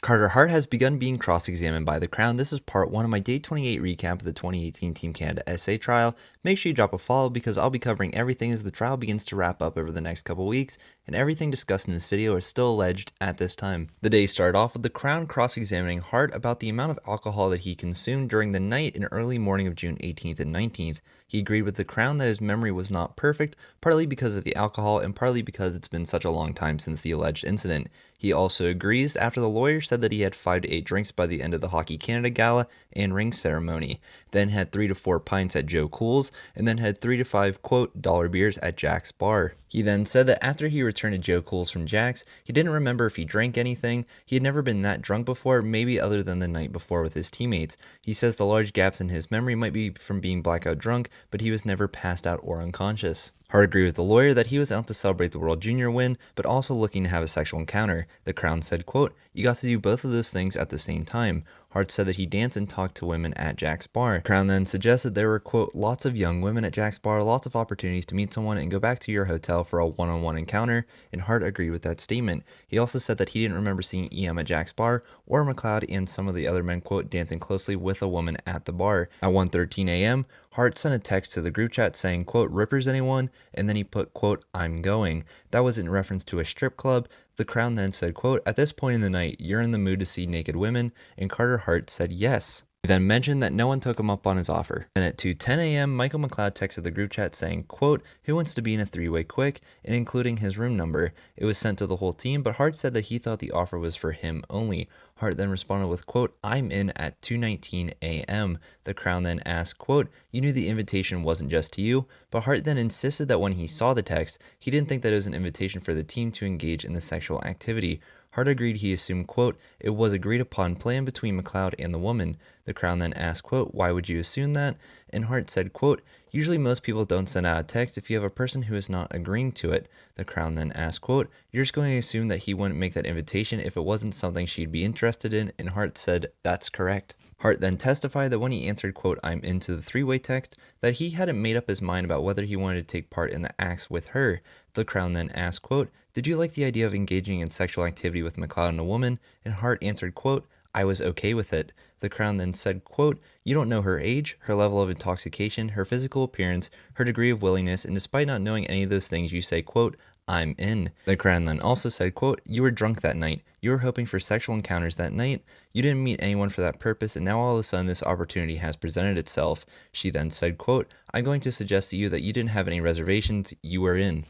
Carter Hart has begun being cross-examined by the Crown. This is part 1 of my Day 28 recap of the 2018 Team Canada SA trial. Make sure you drop a follow because I'll be covering everything as the trial begins to wrap up over the next couple weeks, and everything discussed in this video is still alleged at this time. The day started off with the Crown cross-examining Hart about the amount of alcohol that he consumed during the night and early morning of June 18th and 19th. He agreed with the Crown that his memory was not perfect, partly because of the alcohol and partly because it's been such a long time since the alleged incident. He also agrees after the lawyer said that he had 5 to 8 drinks by the end of the Hockey Canada Gala and ring ceremony, then had 3 to 4 pints at Joe Cool's, and then had 3 to 5, quote, dollar beers at Jack's bar. He then said that after he returned to Joe Cool's from Jack's, he didn't remember if he drank anything. He had never been that drunk before, maybe other than the night before with his teammates. He says the large gaps in his memory might be from being blackout drunk, but he was never passed out or unconscious. Hart agreed with the lawyer that he was out to celebrate the World Junior win, but also looking to have a sexual encounter. The Crown said, quote, "You got to do both of those things at the same time." Hart said that he danced and talked to women at Jack's bar. Crown then suggested there were, quote, "lots of young women at Jack's bar, lots of opportunities to meet someone and go back to your hotel for a one-on-one encounter," and Hart agreed with that statement. He also said that he didn't remember seeing EM at Jack's bar or McLeod and some of the other men, quote, dancing closely with a woman at the bar. At 1:13 a.m., Hart sent a text to the group chat saying, quote, "Rippers anyone?" and then he put, quote, "I'm going." That was in reference to a strip club. The Crown then said, quote, "At this point in the night, you're in the mood to see naked women," and Carter Hart said yes. He then mentioned that no one took him up on his offer. Then at 2:10 a.m., Michael McLeod texted the group chat saying, quote, "Who wants to be in a three-way quick?" and including his room number. It was sent to the whole team, but Hart said that he thought the offer was for him only. Hart then responded with, quote, "I'm in at 2:19 a.m. The Crown then asked, quote, "You knew the invitation wasn't just to you?" But Hart then insisted that when he saw the text, he didn't think that it was an invitation for the team to engage in the sexual activity. Hart agreed he assumed, quote, "It was agreed upon plan between McLeod and the woman." The Crown then asked, quote, "Why would you assume that?" And Hart said, quote, "Usually most people don't send out a text if you have a person who is not agreeing to it." The Crown then asked, quote, "You're just going to assume that he wouldn't make that invitation if it wasn't something she'd be interested in?" And Hart said, "That's correct." Hart then testified that when he answered, quote, "I'm into the three-way text," that he hadn't made up his mind about whether he wanted to take part in the acts with her. The Crown then asked, quote, "Did you like the idea of engaging in sexual activity with McLeod and a woman?" And Hart answered, quote, "I was okay with it." The Crown then said, quote, "You don't know her age, her level of intoxication, her physical appearance, her degree of willingness, and despite not knowing any of those things, you say, quote, 'I'm in.'" The Crown then also said, quote, "You were drunk that night. You were hoping for sexual encounters that night. You didn't meet anyone for that purpose, and now all of a sudden this opportunity has presented itself." She then said, quote, "I'm going to suggest to you that you didn't have any reservations. You were in."